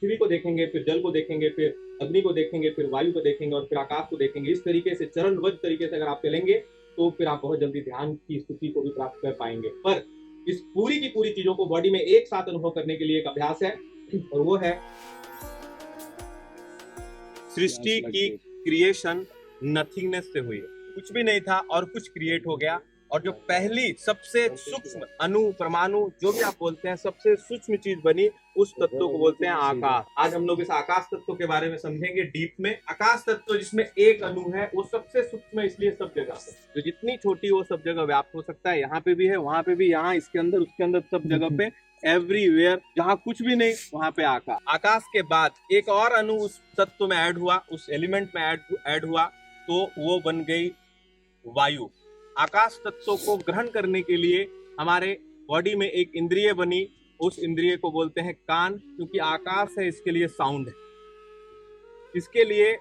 पृथ्वी को देखेंगे, फिर जल को देखेंगे, फिर अग्नि को देखेंगे, फिर वायु को देखेंगे और फिर आकाश को देखेंगे। इस तरीके से चरणबद्ध तरीके से अगर आप चलेंगे तो फिर आप बहुत जल्दी ध्यान की स्थिति को भी प्राप्त कर पाएंगे। पर इस पूरी की पूरी चीजों को बॉडी में एक साथ अनुभव करने के लिए एक अभ्यास है और वो है सृष्टि की क्रिएशन नथिंगनेस से हुई है। कुछ भी नहीं था और कुछ क्रिएट हो गया, और जो पहली सबसे सूक्ष्म अणु परमाणु जो भी आप बोलते हैं सबसे सूक्ष्म चीज बनी, उस तत्व को बोलते हैं आकाश। आज हम लोग इस आकाश तत्व के बारे में समझेंगे डीप में। आकाश तत्व जिसमें एक अणु है वो सबसे सूक्ष्म है, इसलिए सब जगह तो जितनी छोटी वो सब जगह व्याप्त हो सकता है। यहाँ पे भी है, वहां पे भी, यहाँ इसके अंदर उसके अंदर, सब जगह पे, एवरीवेयर, जहाँ कुछ भी नहीं वहां पे आकाश। आकाश के बाद एक और अणु उस तत्व में ऐड हुआ, उस एलिमेंट में ऐड हुआ, तो वो बन गई वायु। आकाश तत्व को ग्रहण करने के लिए हमारे बॉडी में एक इंद्रिय बनी, उस इंद्रिय को बोलते हैं कान, क्योंकि आकाश है इसके लिए साउंड है। इसके लिए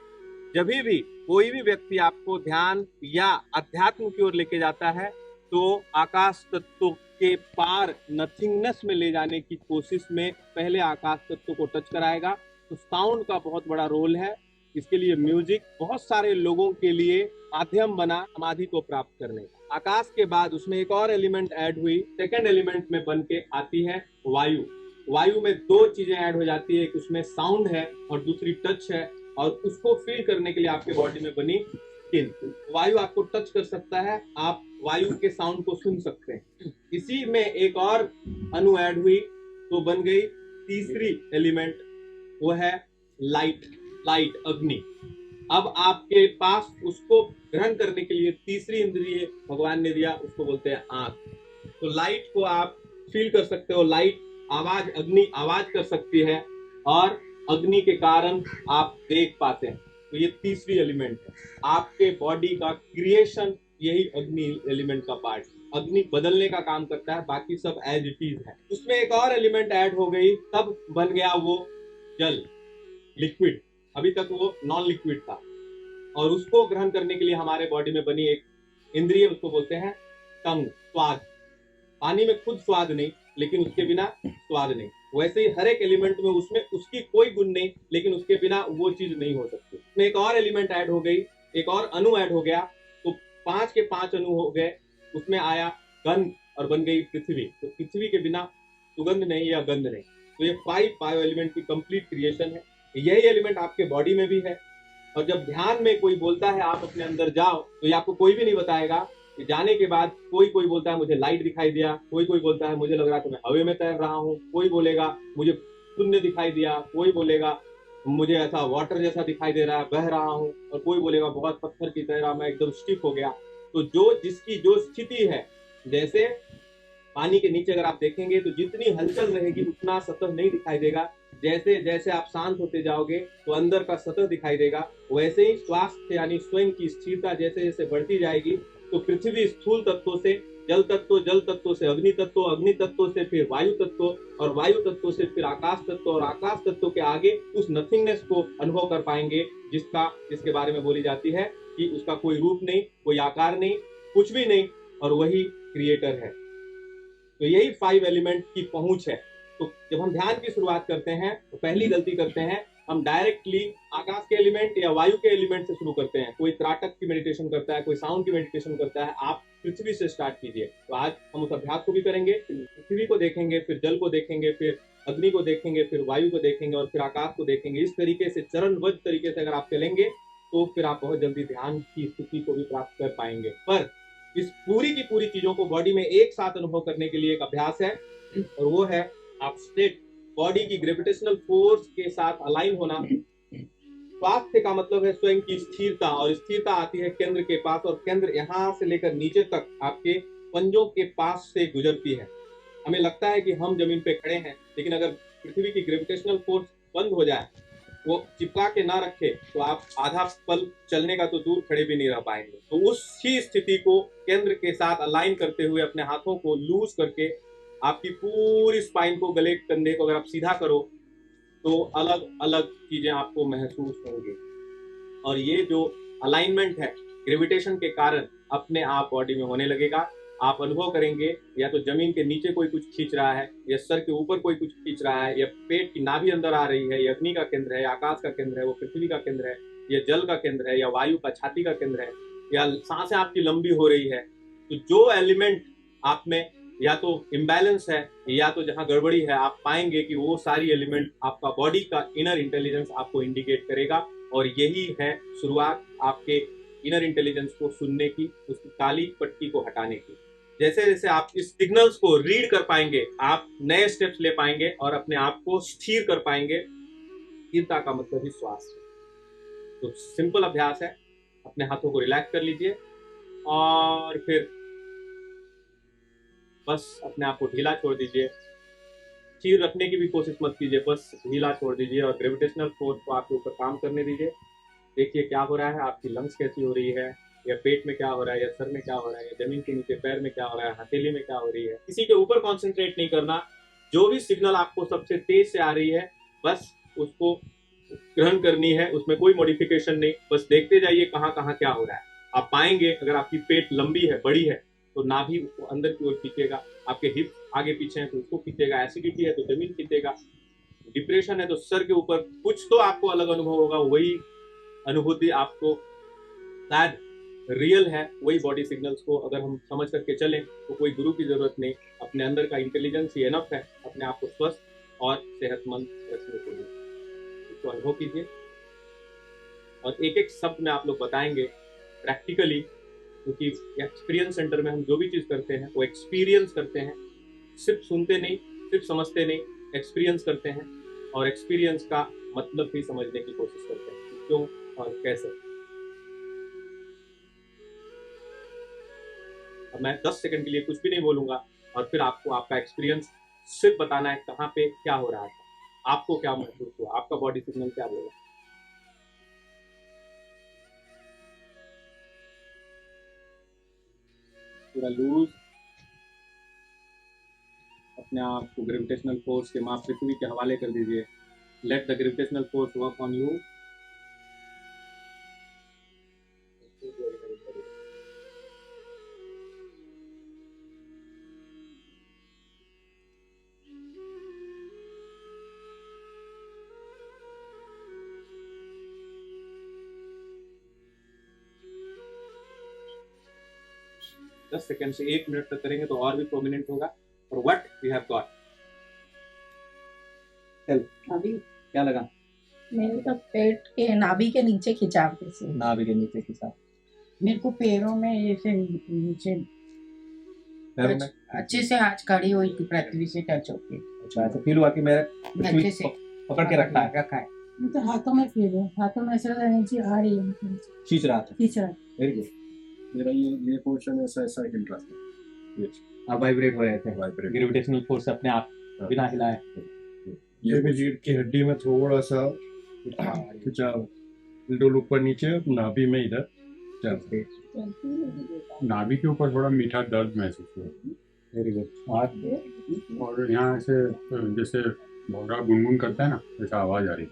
जब भी कोई भी व्यक्ति आपको ध्यान या अध्यात्म की ओर लेके जाता है तो आकाश तत्व के पार नथिंगनेस में ले जाने की कोशिश में पहले आकाश तत्व को टच कराएगा। तो साउंड का बहुत बड़ा रोल है। इसके लिए म्यूजिक बहुत सारे लोगों के लिए माध्यम बना समाधि को प्राप्त करने का। आकाश के बाद उसमें एक और एलिमेंट ऐड हुई, सेकंड एलिमेंट में बन के आती है वायु। वायु में दो चीजें ऐड हो जाती है, एक उसमें साउंड है और दूसरी टच है, और उसको फील करने के लिए आपके बॉडी में बनी स्किन। वायु आपको टच कर सकता है, आप वायु के साउंड को सुन सकते हैं। इसी में एक और अणु ऐड हुई तो बन गई तीसरी एलिमेंट, वो है लाइट, अग्नि। अब आपके पास उसको ग्रहण करने के लिए तीसरी इंद्रिय भगवान ने दिया, उसको बोलते हैं आंख। तो लाइट को आप फील कर सकते हो, लाइट आवाज, अग्नि आवाज कर सकती है, और अग्नि के कारण आप देख पाते हैं। तो ये तीसरी एलिमेंट है। आपके बॉडी का क्रिएशन यही अग्नि एलिमेंट का पार्ट। अग्नि बदलने का काम करता है, बाकी सब एज इट इज है। उसमें एक और एलिमेंट ऐड हो गई, तब बन गया वो जल, लिक्विड। अभी तक वो नॉन लिक्विड था, और उसको ग्रहण करने के लिए हमारे बॉडी में बनी एक इंद्रिय, उसको बोलते हैं टंग, स्वाद। पानी में खुद स्वाद नहीं, लेकिन उसके बिना स्वाद नहीं। वैसे ही हर एक एलिमेंट में उसमें उसकी कोई गुण नहीं, लेकिन उसके बिना वो चीज नहीं हो सकती। उसमें एक और एलिमेंट ऐड हो गई, एक और अणु ऐड हो गया, तो 5 के 5 अणु हो गए। उसमें आया गंध और बन गई पृथ्वी। तो पृथ्वी के बिना सुगंध नहीं या गंध नहीं। तो ये 5 बायो एलिमेंट की कंप्लीट क्रिएशन है। यही एलिमेंट आपके बॉडी में भी है। और जब ध्यान में कोई बोलता है आप अपने अंदर जाओ, तो ये आपको कोई भी नहीं बताएगा। कि जाने के बाद कोई बोलता है मुझे लाइट दिखाई दिया, कोई बोलता है मुझे लग रहा है कि मैं हवा में तैर रहा हूँ, कोई बोलेगा मुझे शून्य दिखाई दिया, कोई बोलेगा मुझे ऐसा वाटर जैसा दिखाई दे रहा है, बह रहा हूँ, और कोई बोलेगा बहुत पत्थर की तरह मैं एकदम स्टिफ हो गया। तो जो जिसकी जो स्थिति है, जैसे पानी के नीचे अगर आप देखेंगे तो जितनी हलचल रहेगी उतना सतह नहीं दिखाई देगा। जैसे जैसे आप शांत होते जाओगे तो अंदर का सतह दिखाई देगा। वैसे ही स्वास्थ्य यानी स्वयं की स्थिरता जैसे जैसे बढ़ती जाएगी, तो पृथ्वी स्थूल तत्वों से जल तत्व से अग्नि तत्व से फिर वायु तत्व, और वायु तत्व से फिर आकाश तत्व, और आकाश तत्व के आगे उस नथिंगनेस को अनुभव कर पाएंगे, जिसके बारे में बोली जाती है कि उसका कोई रूप नहीं, कोई आकार नहीं, कुछ भी नहीं, और वही क्रिएटर है। तो यही 5 एलिमेंट की पहुंच है। तो जब हम ध्यान की शुरुआत करते हैं तो पहली गलती करते हैं, हम डायरेक्टली आकाश के एलिमेंट या वायु के एलिमेंट से शुरू करते हैं। कोई त्राटक की मेडिटेशन करता है, कोई साउंड की मेडिटेशन करता है, आप पृथ्वी से स्टार्ट कीजिए। तो आज हम उस अभ्यास को भी करेंगे। पृथ्वी को देखेंगे, फिर जल को देखेंगे, फिर अग्नि को देखेंगे, फिर वायु को देखेंगे, और फिर आकाश को देखेंगे। इस तरीके से चरणबद्ध तरीके से अगर आप चलेंगे तो फिर आप बहुत जल्दी ध्यान की स्थिति को भी प्राप्त कर पाएंगे। पर इस पूरी की पूरी चीजों को बॉडी में एक साथ अनुभव करने के लिए एक अभ्यास है, और वो है आप स्टेट बॉडी की ग्रेविटेशनल फोर्स के साथ अलाइन होना। स्वास्थ्य का मतलब है स्वयं की स्थिरता, और स्थिरता आती है केंद्र के पास, और केंद्र यहाँ से लेकर नीचे तक आपके पंजों के पास से गुजरती है। हमें लगता है कि हम जमीन पे खड़े हैं, लेकिन अगर पृथ्वी की ग्रेविटेशनल फोर्स बंद हो जाए, वो चिपका के ना रखे, तो आप आधा पल चलने का तो दूर खड़े भी नहीं रह पाएंगे। तो उसी स्थिति को केंद्र के साथ अलाइन करते हुए अपने हाथों को लूज करके आपकी पूरी स्पाइन को, गले कंधे को अगर आप सीधा करो तो अलग अलग चीजें आपको महसूस होंगी। और ये जो अलाइनमेंट है ग्रेविटेशन के कारण अपने आप बॉडी में होने लगेगा। आप अनुभव करेंगे या तो जमीन के नीचे कोई कुछ खींच रहा है, या सर के ऊपर कोई कुछ खींच रहा है, या पेट की नाभि अंदर आ रही है, या अग्नि का केंद्र है, या आकाश का केंद्र है, वो पृथ्वी का केंद्र है, या जल का केंद्र है, या वायु का छाती का केंद्र है, या सांसें आपकी लंबी हो रही है। तो जो एलिमेंट आप में या तो इम्बैलेंस है या तो जहां गड़बड़ी है, आप पाएंगे कि वो सारी एलिमेंट आपका बॉडी का इनर इंटेलिजेंस आपको इंडिकेट करेगा। और यही है शुरुआत आपके इनर इंटेलिजेंस को सुनने की, उसकी काली पट्टी को हटाने की। जैसे जैसे आप इस सिग्नल्स को रीड कर पाएंगे, आप नए स्टेप्स ले पाएंगे और अपने आप को स्थिर कर पाएंगे। स्थिरता का मतलब ही श्वास है। तो सिंपल अभ्यास है, अपने हाथों को रिलैक्स कर लीजिए और फिर बस अपने आप को ढीला छोड़ दीजिए। स्थिर रखने की भी कोशिश मत कीजिए, बस ढीला छोड़ दीजिए और ग्रेविटेशनल फोर्स को आपके ऊपर काम करने दीजिए। देखिए क्या हो रहा है, आपकी लंग्स कैसी हो रही है, या पेट में क्या हो रहा है, या सर में क्या हो रहा है, या जमीन के नीचे पैर में क्या हो रहा है, हथेली में क्या हो रही है। किसी के ऊपर कॉन्सेंट्रेट नहीं करना। जो भी सिग्नल आपको सबसे तेज से आ रही है, बस उसको ग्रहण करनी है, उसमें कोई मॉडिफिकेशन नहीं। बस देखते जाइए कहाँ कहाँ क्या हो रहा है। आप पाएंगे अगर आपकी पेट लंबी है, बड़ी है, तो नाभि उसको अंदर की ओर खींचेगा। आपके हिप आगे पीछे है तो उसको खींचेगा। एसिडिटी है तो जमीन खींचेगा। डिप्रेशन है तो सर के ऊपर। कुछ तो आपको अलग अनुभव होगा, वही अनुभूति आपको शायद रियल है। वही बॉडी सिग्नल्स को अगर हम समझ करके चलें तो कोई गुरु की जरूरत नहीं, अपने अंदर का इंटेलिजेंस ही एनफ है अपने आप को स्वस्थ और सेहतमंद रखने के लिए। इसको अनुभव कीजिए और एक एक शब्द में आप लोग बताएंगे प्रैक्टिकली, क्योंकि एक्सपीरियंस सेंटर में हम जो भी चीज़ करते हैं वो एक्सपीरियंस करते हैं। सिर्फ सुनते नहीं, सिर्फ समझते नहीं, एक्सपीरियंस करते हैं और एक्सपीरियंस का मतलब भी समझने की कोशिश करते हैं कि क्यों और कैसे। अब मैं 10 सेकंड के लिए कुछ भी नहीं बोलूंगा और फिर आपको आपका एक्सपीरियंस सिर्फ बताना है कहाँ पे क्या हो रहा था, आपको क्या महसूस हुआ, आपका बॉडी सिग्नल क्या बोला। पूरा लूज अपने आप को ग्रेविटेशनल फोर्स के माँ पृथ्वी के हवाले कर दीजिए। Let the gravitational force work on you. दस सेकेंड से 1 मिनट तक करेंगे तो और भी प्रोमिनेंट होगा। और व्हाट वी हैव गॉट। अभी क्या लगा? मेरे तो पेट के नाभि के नीचे खिंचाव जैसे। नाभि के नीचे खिंचाव। मेरे को पैरों में ऐसे नीचे पैरों में अच्छे से आज खड़ी हुई थी, पृथ्वी से टच होके। अच्छा, तो फील हुआ कि मेरे अच्छे से पकड़ के रखा है। मैं तो हाथों में फील है, हाथों में ऐसा एनर्जी आ रही है, खींच रहा था। खींच रहा है। Very good. मेरा ये पोर्शन ऐसा ऐसा हिल रहा था। आप वाइब्रेट हो रहे थे। ग्रेविटेशनल फोर्स अपने आप बिना हिलाए। ये भी रीढ़ की हड्डी में थोड़ा सा खिंचाव, डोल ऊपर नीचे, नाभि में इधर चलते। नाभि के ऊपर थोड़ा मीठा दर्द महसूस हुआ। Very good. और यहाँ से जैसे भौरा गुनगुन करता है ना, वैसा आवाज आ रही है।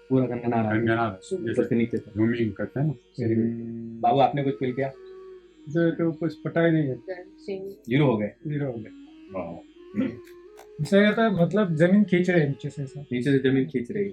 पूरा गनगना रहा है। गनगना ऊपर से नीचे तक। झूमिंग करता है ना। Very good. बाबू आपने कुछ फील किया? तो कुछ पता ही नहीं है, जीरो हो गए। जीरो हो गया। वाह। ऐसा कहता है मतलब जमीन खींच रही है नीचे से। नीचे से जमीन खींच रही है।